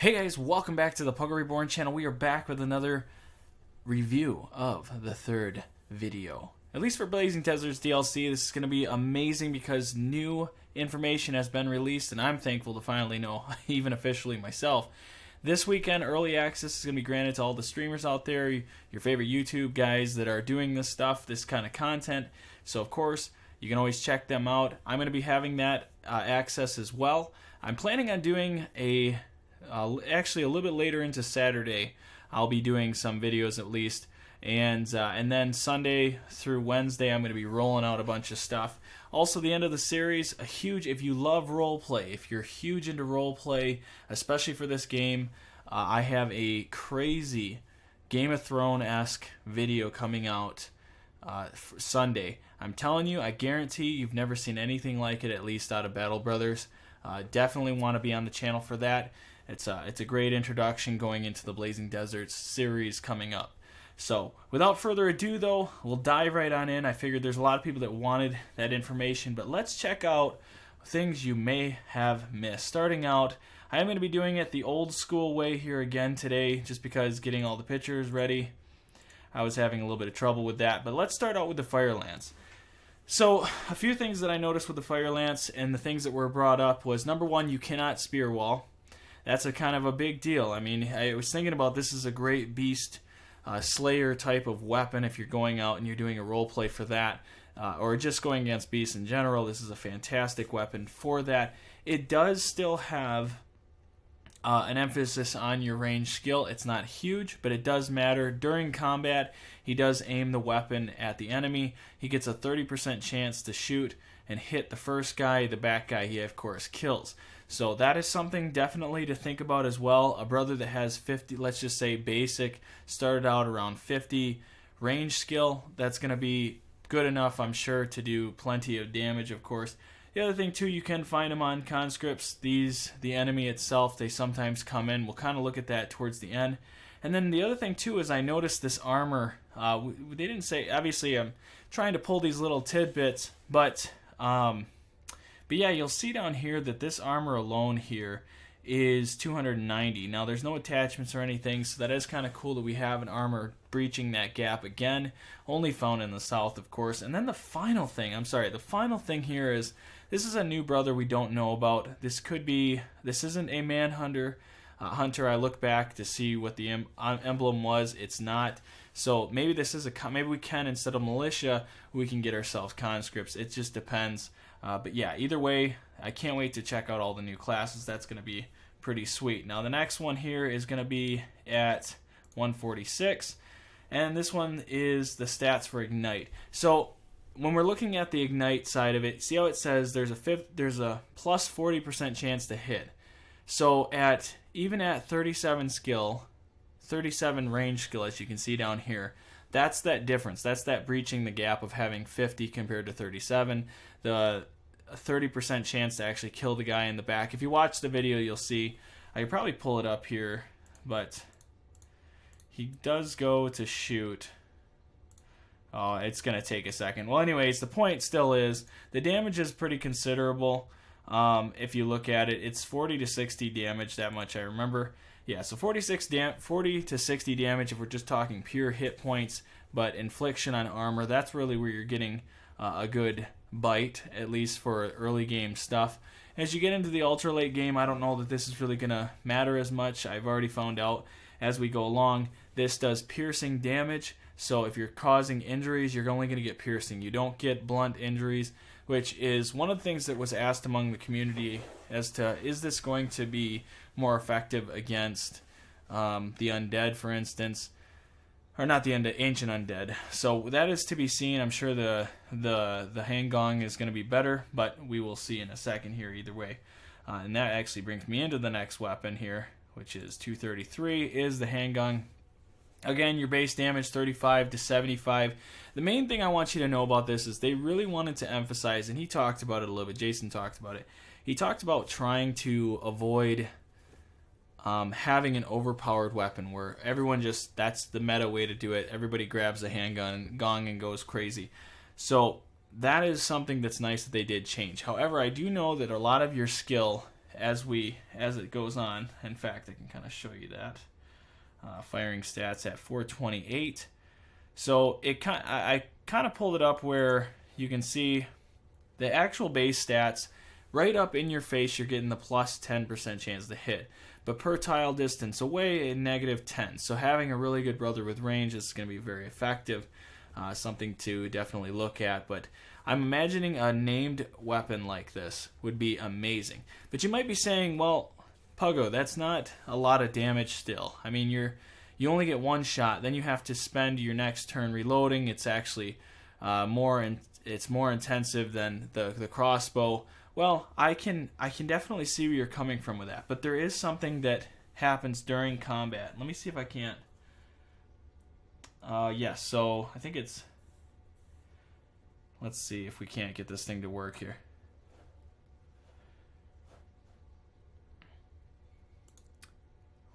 Hey guys, welcome back to the PuggoReborn channel. We are back with another review of the third video. At least for Blazing Deserts DLC, this is going to be amazing because new information has been released, and I'm thankful to finally know, even officially myself. This weekend, early access is going to be granted to all the streamers out there, your favorite YouTube guys that are doing this stuff, this kind of content. So of course, you can always check them out. I'm going to be having that access as well. I'm planning on doing actually a little bit later into Saturday. I'll be doing some videos at least, and then Sunday through Wednesday I'm going to be rolling out a bunch of stuff. Also, the end of the series, if you love roleplay, if you're huge into roleplay, especially for this game, I have a crazy Game of Thrones-esque video coming out Sunday. I'm telling you, I guarantee you've never seen anything like it, at least out of Battle Brothers. Definitely want to be on the channel for that. It's a great introduction going into the Blazing Deserts series coming up. So, without further ado though, we'll dive right on in. I figured there's a lot of people that wanted that information, but let's check out things you may have missed. Starting out, I am going to be doing it the old school way here again today, just because getting all the pictures ready, I was having a little bit of trouble with that. But let's start out with the fire lance. So, a few things that I noticed with the fire lance and the things that were brought up was, number one, you cannot spear wall. That's a kind of a big deal. I mean, I was thinking about this is a great beast slayer type of weapon if you're going out and you're doing a role play for that, or just going against beasts in general. This is a fantastic weapon for that. It does still have an emphasis on your range skill. It's not huge, but it does matter. During combat, he does aim the weapon at the enemy. He gets a 30% chance to shoot and hit the first guy. The back guy he, of course, kills. So that is something definitely to think about as well. A brother that has 50, let's just say basic, started out around 50 range skill, that's going to be good enough, I'm sure, to do plenty of damage, of course. The other thing too, you can find them on conscripts. The enemy itself, they sometimes come in. We'll kind of look at that towards the end. And then the other thing too is I noticed this armor. They didn't say, obviously I'm trying to pull these little tidbits, but yeah, you'll see down here that this armor alone here is 290. Now, there's no attachments or anything, so that is kind of cool that we have an armor breaching that gap again. Only found in the south, of course. And then the final thing here is, this is a new brother we don't know about. This isn't a manhunter. Hunter, I look back to see what the emblem was. It's not. So maybe maybe we can, instead of militia, we can get ourselves conscripts. It just depends. But yeah, either way, I can't wait to check out all the new classes. That's going to be pretty sweet. Now the next one here is going to be at 146, and this one is the stats for Ignite. So when we're looking at the Ignite side of it, see how it says there's a plus 40% chance to hit. So even at 37 skill, 37 range skill, as you can see down here, that's that difference. That's that breaching the gap of having 50 compared to 37. The 30% chance to actually kill the guy in the back. If you watch the video, you'll see. I could probably pull it up here, but he does go to shoot. Oh, it's going to take a second. Well, anyways, the point still is the damage is pretty considerable. If you look at it, it's 40 to 60 damage, that much I remember. Yeah, so 40 to 60 damage if we're just talking pure hit points, but infliction on armor, that's really where you're getting a good bite, at least for early game stuff. As you get into the ultra late game, I don't know that this is really going to matter as much. I've already found out as we go along, this does piercing damage, so if you're causing injuries, you're only going to get piercing. You don't get blunt injuries, which is one of the things that was asked among the community as to, is this going to be more effective against the undead, for instance, or not the ancient undead. So that is to be seen. I'm sure the Handgun is going to be better, but we will see in a second here either way. And that actually brings me into the next weapon here, which is 233, is the Handgun. Again, your base damage 35 to 75. The main thing I want you to know about this is they really wanted to emphasize, and he talked about it a little bit, Jason talked about it, he talked about trying to avoid having an overpowered weapon where everyone that's the meta way to do it. Everybody grabs a handgun, gong, and goes crazy. So that is something that's nice that they did change. However, I do know that a lot of your skill as it goes on. In fact, I can kind of show you that. Firing stats at 428. So I kind of pulled it up where you can see the actual base stats right up in your face. You're getting the plus 10% chance to hit, but per tile distance away, a negative 10. So having a really good brother with range is going to be very effective. Something to definitely look at. But I'm imagining a named weapon like this would be amazing. But you might be saying, well, Puggo, that's not a lot of damage still. I mean, you only get one shot, then you have to spend your next turn reloading. It's actually more intensive than the crossbow. Well, I can definitely see where you're coming from with that. But there is something that happens during combat. Let me see if I can't. Yes, so I think it's... Let's see if we can't get this thing to work here.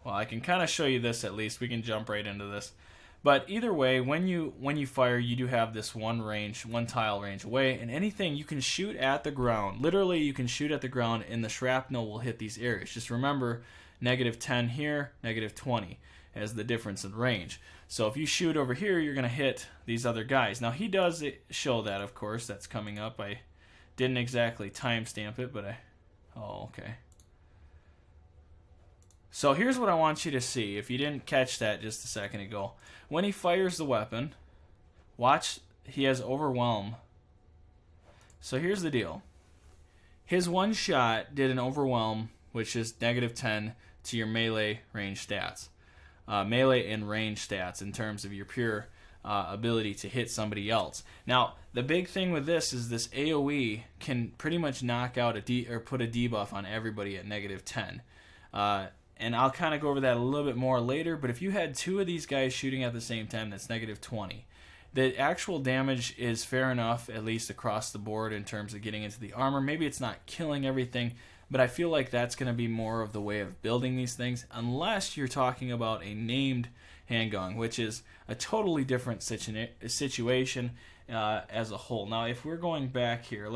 Well, I can kind of show you this at least. We can jump right into this. But either way, when you fire, you do have this one tile range away, and anything you can shoot at the ground. Literally, you can shoot at the ground, and the shrapnel will hit these areas. Just remember, negative 10 here, negative 20 as the difference in range. So if you shoot over here, you're going to hit these other guys. Now, he does show that, of course. That's coming up. I didn't exactly timestamp it, but oh, okay. So here's what I want you to see. If you didn't catch that just a second ago. When he fires the weapon, watch, he has overwhelm. So here's the deal. His one shot did an overwhelm, which is negative 10 to your melee range stats. Melee and range stats in terms of your pure ability to hit somebody else. Now, the big thing with this is this AoE can pretty much knock out or put a debuff on everybody at negative 10. And I'll kind of go over that a little bit more later, but if you had two of these guys shooting at the same time, that's negative 20. The actual damage is fair enough, at least across the board in terms of getting into the armor. Maybe it's not killing everything, but I feel like that's going to be more of the way of building these things, unless you're talking about a named handgun, which is a totally different situation as a whole. Now, if we're going back here,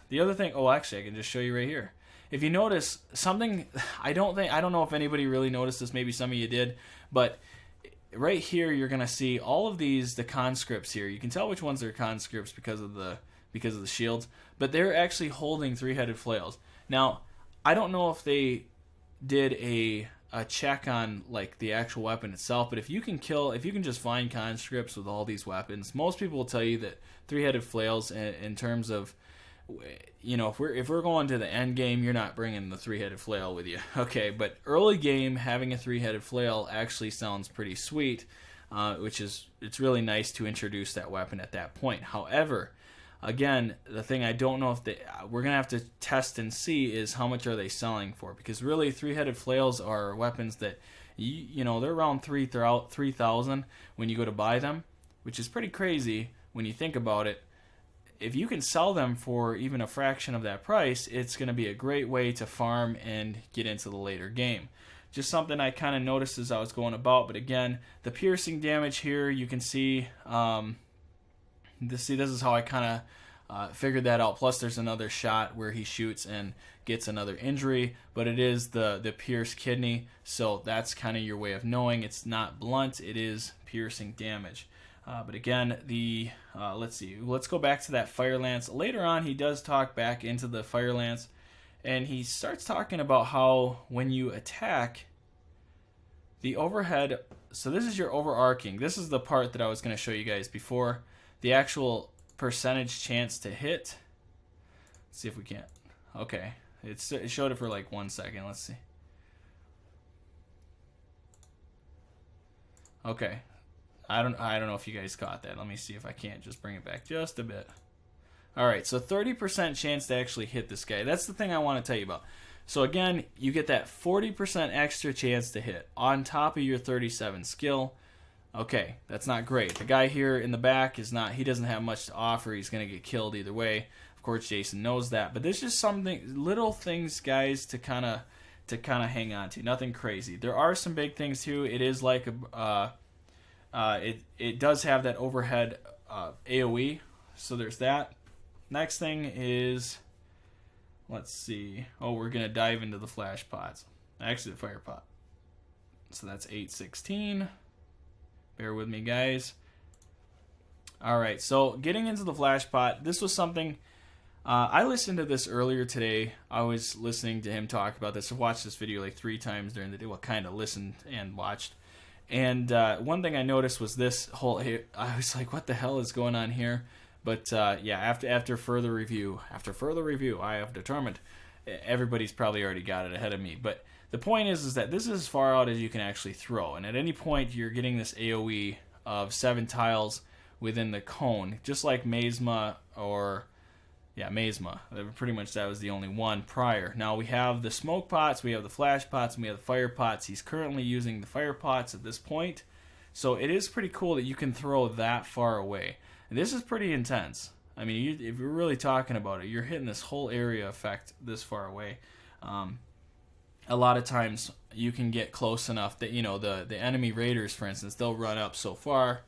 the other thing, actually, I can just show you right here. If you notice something, I don't know if anybody really noticed this, maybe some of you did, but right here you're going to see all of the conscripts here. You can tell which ones are conscripts because of the shields, but they're actually holding three-headed flails. Now, I don't know if they did a check on like the actual weapon itself, but if you can just find conscripts with all these weapons, most people will tell you that three-headed flails in terms of, you know, if we're going to the end game, you're not bringing the three-headed flail with you. Okay, but early game, having a three-headed flail actually sounds pretty sweet, it's really nice to introduce that weapon at that point. However, again, the thing I don't know if we're going to have to test and see is how much are they selling for, because really three-headed flails are weapons that, you know, they're around 3,000 when you go to buy them, which is pretty crazy when you think about it. If you can sell them for even a fraction of that price, it's going to be a great way to farm and get into the later game. Just something I kind of noticed as I was going about, but again, the piercing damage here, you can see, this is how I kind of figured that out. Plus, there's another shot where he shoots and gets another injury, but it is the pierced kidney, so that's kind of your way of knowing it's not blunt, it is piercing damage. But again, let's see. Let's go back to that fire lance. Later on, he does talk back into the fire lance, and he starts talking about how when you attack, the overhead. So this is your overarching. This is the part that I was going to show you guys before. The actual percentage chance to hit. Let's see if we can't. Okay, it showed it for like 1 second. Let's see. Okay. I don't know if you guys caught that. Let me see if I can't just bring it back just a bit. Alright, so 30% chance to actually hit this guy. That's the thing I want to tell you about. So again, you get that 40% extra chance to hit on top of your 37 skill. Okay, that's not great. The guy here in the back he doesn't have much to offer. He's going to get killed either way. Of course, Jason knows that. But there's just something, little things, guys, to kind of hang on to. Nothing crazy. There are some big things too. It is like it does have that overhead AoE, so there's that. Next thing is, let's see. Oh, we're going to dive into the flash pots. Actually, the fire pot. So that's 816. Bear with me, guys. All right, so getting into the flash pot, this was something... I listened to this earlier today. I was listening to him talk about this. I watched this video like 3 times during the day. Well, kind of listened and watched. And one thing I noticed was this whole... I was like, what the hell is going on here? But yeah, after further review, I have determined everybody's probably already got it ahead of me. But the point is that this is as far out as you can actually throw. And at any point, you're getting this AoE of 7 tiles within the cone, just like Mazma or... Yeah, Mazma. Pretty much that was the only one prior. Now we have the smoke pots, we have the flash pots, and we have the fire pots. He's currently using the fire pots at this point. So it is pretty cool that you can throw that far away. And this is pretty intense. I mean, if you're really talking about it, you're hitting this whole area effect this far away. A lot of times you can get close enough that, you know, the enemy raiders, for instance, they'll run up so far.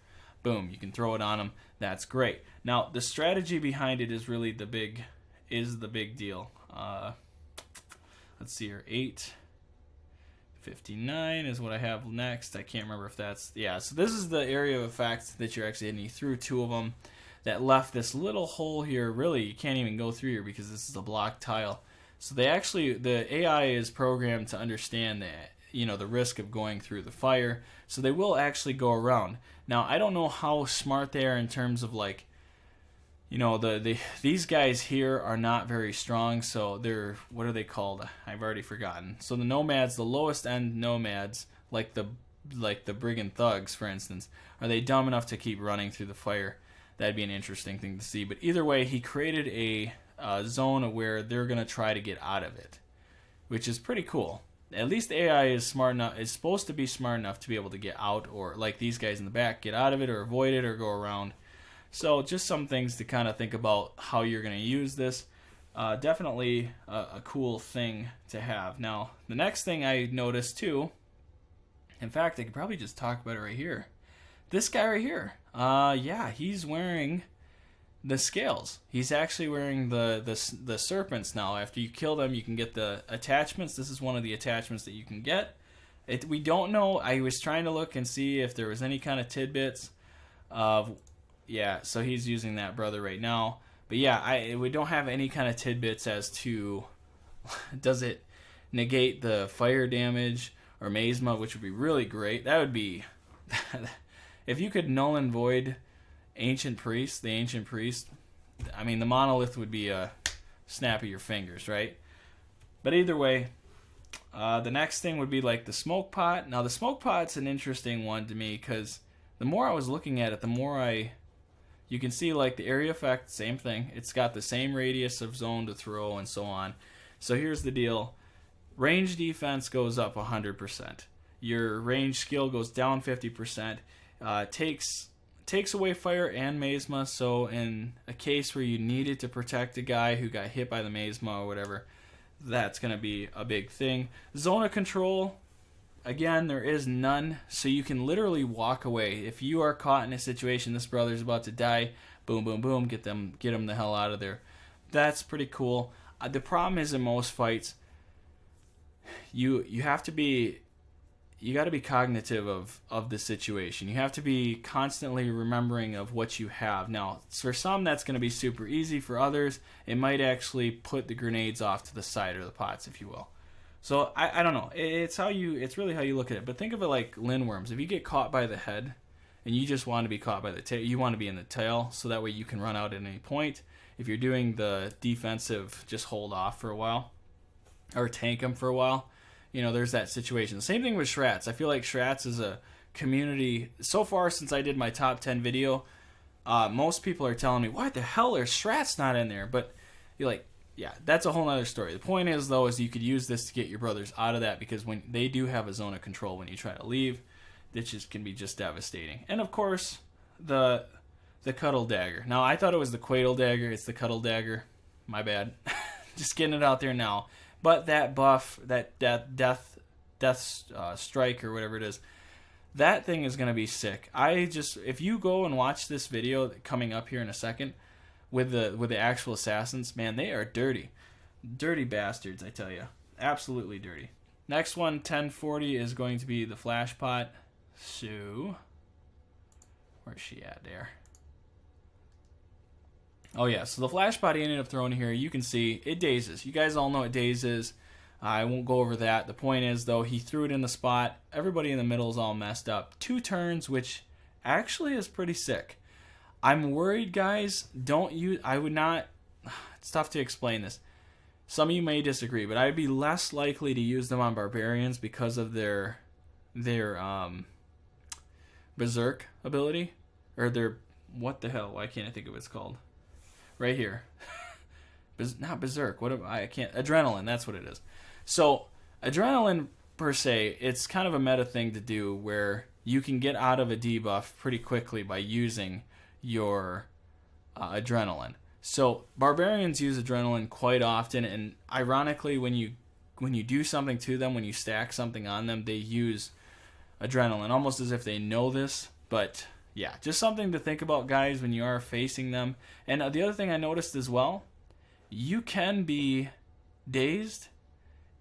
Boom, you can throw it on them. That's great. Now, the strategy behind it is really the big deal. Let's see here. 859 is what I have next. I can't remember if that's... Yeah, so this is the area of effect that you're actually hitting. You threw 2 of them that left this little hole here. Really, you can't even go through here because this is a block tile. So they actually... The AI is programmed to understand that, you know, the risk of going through the fire. So they will actually go around. Now, I don't know how smart they are in terms of, like, you know, these guys here are not very strong, so they're, what are they called? I've already forgotten. So the nomads, the lowest end nomads, like the brigand thugs, for instance, are they dumb enough to keep running through the fire? That'd be an interesting thing to see. But either way, he created a zone where they're going to try to get out of it, which is pretty cool. At least the AI is smart enough, is supposed to be smart enough to be able to get out, or like these guys in the back, get out of it or avoid it or go around. So just some things to kind of think about how you're going to use this. Definitely a cool thing to have. Now, the next thing I noticed too, in fact, I could probably just talk about it right here. This guy right here, yeah, he's wearing the scales. He's actually wearing the serpents now. After you kill them, you can get the attachments. This is one of the attachments that you can get. We don't know. I was trying to look and see if there was any kind of tidbits of... Yeah, so he's using that brother right now. But yeah, we don't have any kind of tidbits as to... Does it negate the fire damage or Mazma, which would be really great. That would be... If you could null and void... the ancient priest, I mean, the monolith would be a snap of your fingers, right? But either way, the next thing would be like the smoke pot. Now, the smoke pot's an interesting one to me because the more I was looking at it, the more you can see like the area effect, same thing. It's got the same radius of zone to throw and so on. So here's the deal. Range defense goes up 100%. Your range skill goes down 50%. Takes away fire and Mazma, so in a case where you needed to protect a guy who got hit by the Mazma or whatever, that's going to be a big thing. Zone of control, again, there is none, so you can literally walk away. If you are caught in a situation, this brother's about to die, boom, boom, boom, get him the hell out of there. That's pretty cool. The problem is in most fights, you have to be... You got to be cognitive of the situation. You have to be constantly remembering of what you have. Now, for some, that's going to be super easy. For others, it might actually put the grenades off to the side, or the pots, if you will. So, I don't know. It's really how you look at it. But think of it like lindworms. If you get caught by the head, and you just want to be caught by the tail, you want to be in the tail, so that way you can run out at any point. If you're doing the defensive, just hold off for a while, or tank them for a while. You know, there's that situation. Same thing with Shrats. I feel like Shrats is a community. So far, since I did my top 10 video, most people are telling me, what the hell, are Shrats not in there? But you're like, yeah, that's a whole other story. The point is, though, is you could use this to get your brothers out of that, because when they do have a zone of control when you try to leave, it just can be just devastating. And, of course, the Cuddle Dagger. Now, I thought it was the Quaddle Dagger. It's the Cuddle Dagger. My bad. Just getting it out there now. But that buff, that death strike or whatever it is, that thing is going to be sick. If you go and watch this video coming up here in a second with the actual assassins, man, they are dirty. Dirty bastards, I tell you. Absolutely dirty. Next one, 1040, is going to be the flash pot. So, where's she at there? Oh yeah, so the flash pot he ended up throwing here, you can see it dazes. You guys all know what dazes. I won't go over that. The point is, though, he threw it in the spot. Everybody in the middle is all messed up. 2 turns, which actually is pretty sick. I'm worried, guys. Don't use... I would not... It's tough to explain this. Some of you may disagree, but I'd be less likely to use them on barbarians because of their berserk ability. Or their... What the hell? Why can't I think of what it's called? Right here. Not berserk. I can't... Adrenaline, that's what it is. So, adrenaline, per se, it's kind of a meta thing to do where you can get out of a debuff pretty quickly by using your adrenaline. So, barbarians use adrenaline quite often, and ironically, when you do something to them, when you stack something on them, they use adrenaline, almost as if they know this. But, yeah, just something to think about, guys, when you are facing them. And the other thing I noticed as well, you can be dazed,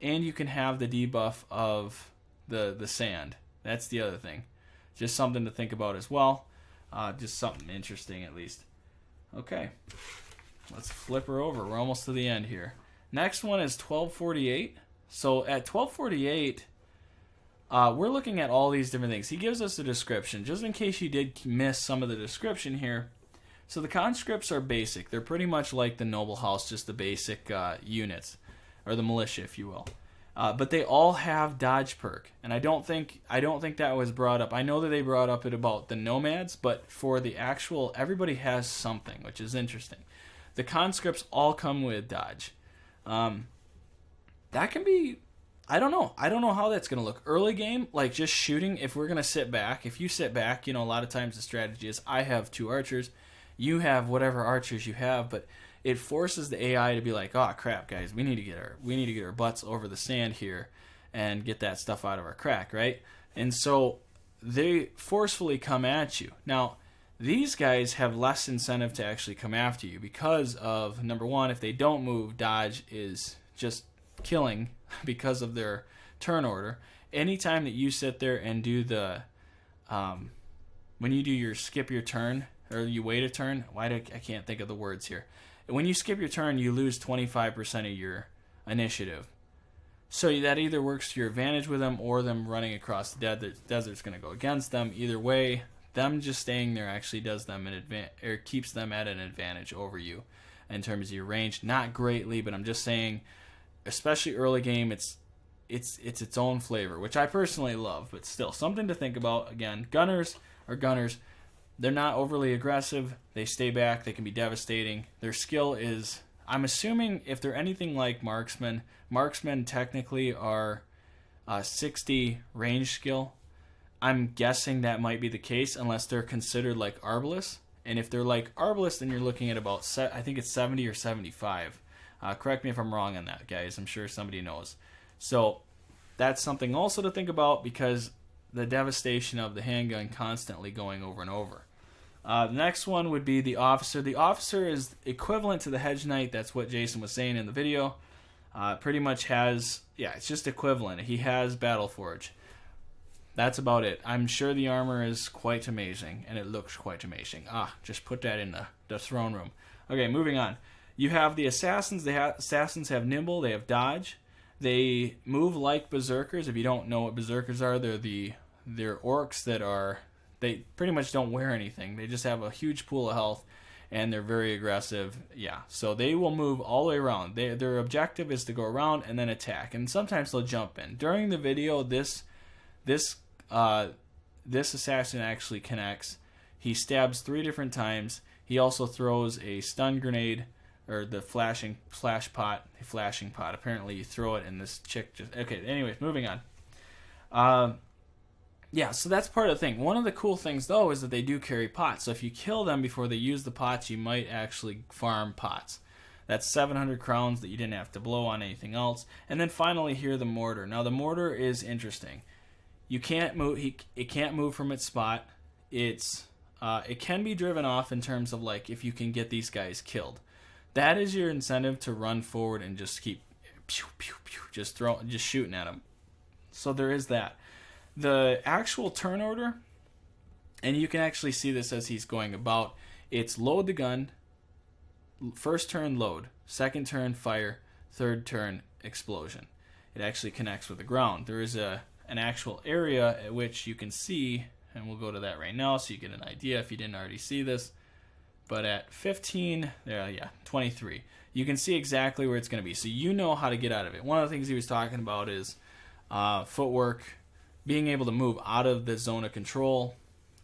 and you can have the debuff of the sand. That's the other thing. Just something to think about as well. Just something interesting, at least. Okay. Let's flip her over. We're almost to the end here. Next one is 1248. So at 1248, we're looking at all these different things. He gives us a description, just in case you did miss some of the description here. So the conscripts are basic. They're pretty much like the noble house, just the basic units. Or the militia, if you will. But they all have dodge perk, and I don't think that was brought up. I know that they brought up it about the nomads, but for the actual, everybody has something, which is interesting. The conscripts all come with dodge. That can be, I don't know how that's going to look. Early game, like just shooting, if we're going to sit back, if you sit back, a lot of times the strategy is I have 2 archers, you have whatever archers you have, but it forces the AI to be like, oh crap, guys, we need to get our butts over the sand here and get that stuff out of our crack, right? And so they forcefully come at you. Now, these guys have less incentive to actually come after you because of, number one, if they don't move, dodge is just killing because of their turn order. Anytime that you sit there and do the, when you do your skip your turn, or you wait a turn, I can't think of the words here. When you skip your turn, you lose 25% of your initiative. So that either works to your advantage with them, or them running across the desert's going to go against them. Either way, them just staying there actually does them or keeps them at an advantage over you in terms of your range. Not greatly, but I'm just saying, especially early game, it's its own flavor, which I personally love, but still something to think about. Again, gunners are gunners. They're not overly aggressive. They stay back. They can be devastating. Their skill is, I'm assuming if they're anything like marksmen technically are 60 range skill. I'm guessing that might be the case unless they're considered like Arbalists. And if they're like Arbalists, then you're looking at about, I think it's 70 or 75. Correct me if I'm wrong on that, guys. I'm sure somebody knows. So that's something also to think about, because the devastation of the handgun constantly going over and over. The next one would be the officer. The officer is equivalent to the hedge knight. That's what Jason was saying in the video. Pretty much has, it's just equivalent. He has Battle Forge. That's about it. I'm sure the armor is quite amazing, and it looks quite amazing. Just put that in the throne room. Okay, moving on. You have the assassins. Assassins have nimble. They have dodge. They move like berserkers. If you don't know what berserkers are, they're orcs that are, they pretty much don't wear anything. They just have a huge pool of health, and they're very aggressive. Yeah, so they will move all the way around. Their objective is to go around and then attack, and sometimes they'll jump in. During the video, this assassin actually connects. He stabs 3 different times. He also throws a stun grenade, or the flashing pot. Apparently you throw it and this chick just... Okay, anyways, moving on. Yeah, so that's part of the thing. One of the cool things, though, is that they do carry pots. So if you kill them before they use the pots, you might actually farm pots. That's 700 crowns that you didn't have to blow on anything else. And then finally here, the mortar. Now, the mortar is interesting. You can't move. It can't move from its spot. It can be driven off in terms of, like, if you can get these guys killed. that is your incentive to run forward and just keep pew, pew, pew, just shooting at him. So there is that. The actual turn order, and you can actually see this as he's going about, it's load the gun, first turn load, second turn fire, third turn explosion. It actually connects with the ground. There is an actual area at which you can see, and we'll go to that right now so you get an idea if you didn't already see this. But at 15, 23, you can see exactly where it's going to be. So you know how to get out of it. One of the things he was talking about is footwork, being able to move out of the zone of control.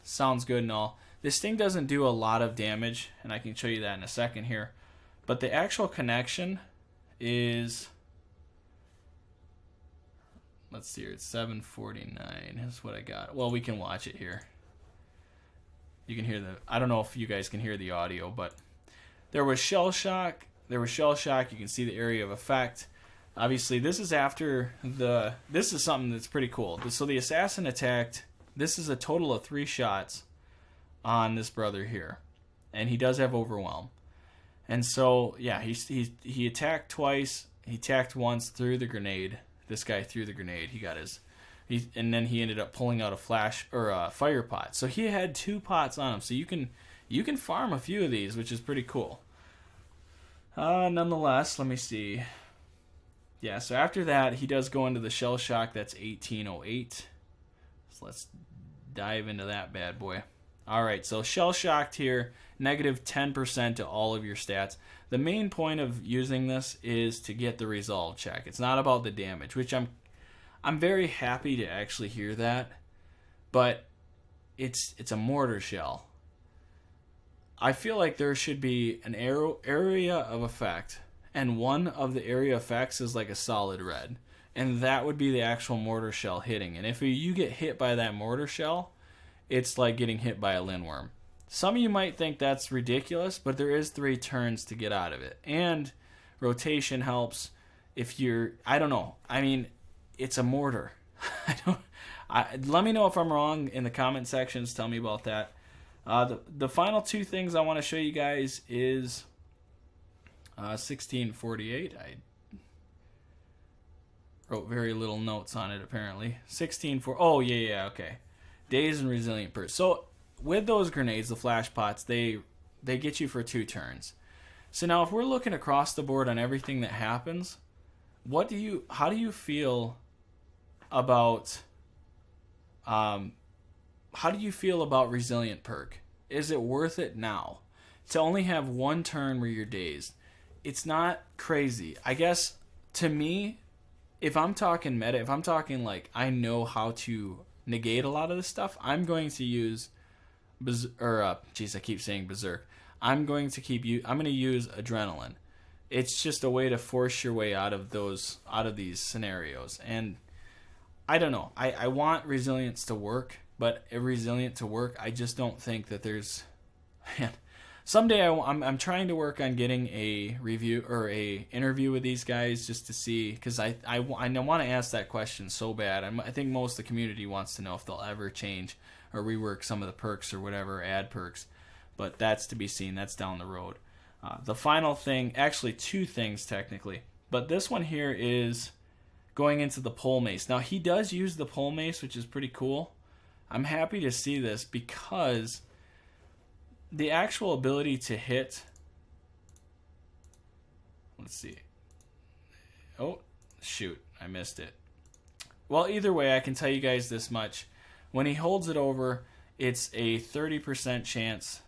Sounds good and all. This thing doesn't do a lot of damage, and I can show you that in a second here. But the actual connection is, let's see here, it's 749 is what I got. Well, we can watch it here. You can hear I don't know if you guys can hear the audio, but there was shell shock. You can see the area of effect. Obviously, this is after this is something that's pretty cool. So the assassin attacked, this is a total of 3 shots on this brother here. And he does have overwhelm. And so, yeah, he attacked twice. He attacked once through the grenade. This guy threw the grenade. He got and then he ended up pulling out a flash or a fire pot. So he had 2 pots on him. So you can farm a few of these, which is pretty cool. Nonetheless, let me see. Yeah, so after that, he does go into the shell shock. That's 1808. So let's dive into that bad boy. All right, so shell shocked here, negative 10% to all of your stats. The main point of using this is to get the resolve check. It's not about the damage, which I'm very happy to actually hear that, but it's a mortar shell. I feel like there should be an area of effect, and one of the area effects is like a solid red, and that would be the actual mortar shell hitting. And if you get hit by that mortar shell, it's like getting hit by a lindworm. Some of you might think that's ridiculous, but there is 3 turns to get out of it. And rotation helps if you're, I don't know. I mean, it's a mortar. Let me know if I'm wrong in the comment sections. Tell me about that. The final 2 things I want to show you guys is 1648. I wrote very little notes on it apparently. 16-4. Oh yeah, okay. Dazed and resilient perk. So with those grenades, the flash pots, they get you for 2 turns. So now if we're looking across the board on everything that happens, how do you feel about resilient perk? Is it worth it now to only have 1 turn where you're dazed? It's not crazy. I guess to me, if I'm talking meta, if I'm talking like I know how to negate a lot of this stuff, I'm going to use I keep saying berserk. I'm going to use adrenaline. It's just a way to force your way out of these scenarios. And I don't know. I want resilience to work, but resilient to work, I just don't think that there's. Man, someday I'm trying to work on getting a review or a interview with these guys just to see, because I want to ask that question so bad. I think most of the community wants to know if they'll ever change or rework some of the perks or whatever, add perks. But that's to be seen. That's down the road. The final thing, actually 2 things technically, but this one here is going into the pole mace. Now he does use the pole mace, which is pretty cool. I'm happy to see this because the actual ability to hit, let's see. Oh, shoot, I missed it. Well, either way, I can tell you guys this much. When he holds it over, it's a 30% chance.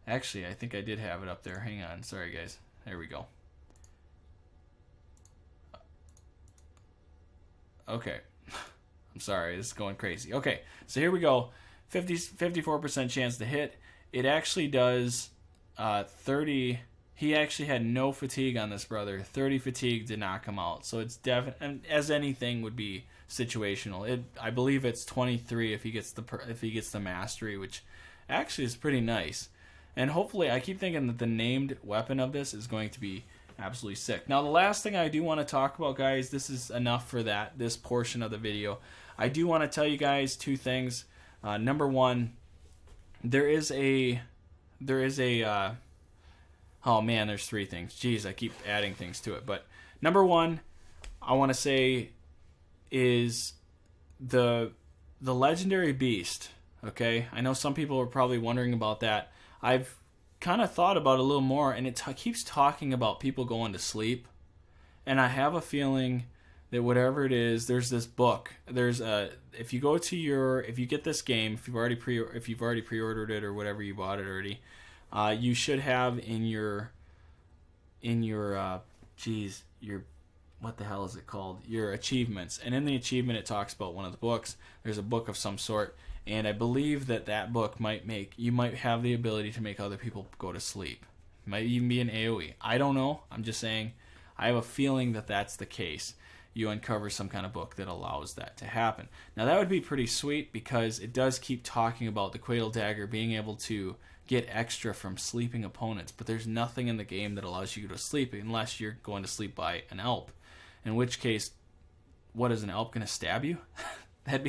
Actually, I think I did have it up there. Hang on. Sorry, guys. There we go. Okay. I'm sorry. This is going crazy. Okay, so here we go. 54% chance to hit. It actually does 30. He actually had no fatigue on this brother. 30 fatigue to knock him out. So it's definitely, as anything would be situational. I believe it's 23 if he gets the mastery, which actually is pretty nice. And hopefully, I keep thinking that the named weapon of this is going to be absolutely sick. Now, the last thing I do want to talk about, guys, this is enough for this portion of the video. I do want to tell you guys 2 things. Number 1, there is a Oh man, there's 3 things. Jeez, I keep adding things to it. But number 1, I want to say is the legendary beast. Okay, I know some people are probably wondering about that. I've kind of thought about it a little more, and it keeps talking about people going to sleep, and I have a feeling that whatever it is, there's this book. There's if you go to if you get this game, if you've already pre-ordered it or whatever, you bought it already, you should have in your what the hell is it called? Your achievements. And in the achievement, it talks about one of the books. There's a book of some sort, and I believe that book you might have the ability to make other people go to sleep. It might even be an AoE. I don't know. I'm just saying. I have a feeling that that's the case. You uncover some kind of book that allows that to happen. Now that would be pretty sweet because it does keep talking about the Quail Dagger being able to get extra from sleeping opponents, but there's nothing in the game that allows you to sleep unless you're going to sleep by an elp. In which case, what is an elp going to stab you? That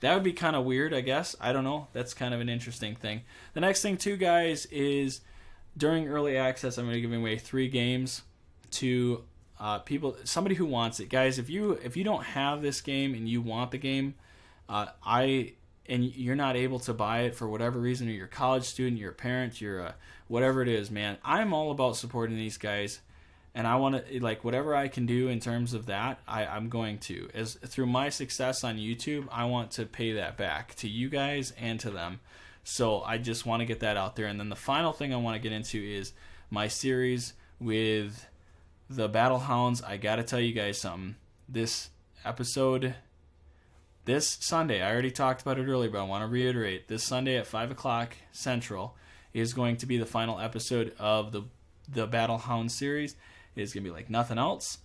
would be kind of weird, I guess. I don't know. That's kind of an interesting thing. The next thing too, guys, is during early access, I'm going to be giving away 3 games to somebody who wants it. Guys, if you don't have this game and you want the game, and you're not able to buy it for whatever reason, or you're a college student, you're a parent, whatever it is, man, I'm all about supporting these guys, and I want to, like, whatever I can do in terms of that, I'm going to. As through my success on YouTube, I want to pay that back to you guys and to them. So I just want to get that out there. And then the final thing I want to get into is my series with the Battle Hounds. I got to tell you guys something. This Sunday, I already talked about it earlier, but I want to reiterate. This Sunday at 5 o'clock Central is going to be the final episode of the Battle Hound series. It's going to be like nothing else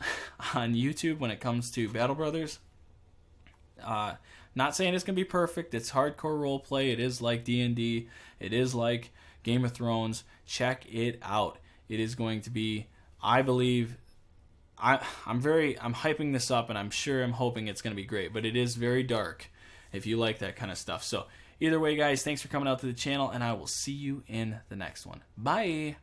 on YouTube when it comes to Battle Brothers. Not saying it's going to be perfect. It's hardcore role play. It is like D&D. It is like Game of Thrones. Check it out. It is going to be, I believe, I'm hyping this up, and I'm hoping it's going to be great, but it is very dark if you like that kind of stuff. So either way, guys, thanks for coming out to the channel, and I will see you in the next one. Bye.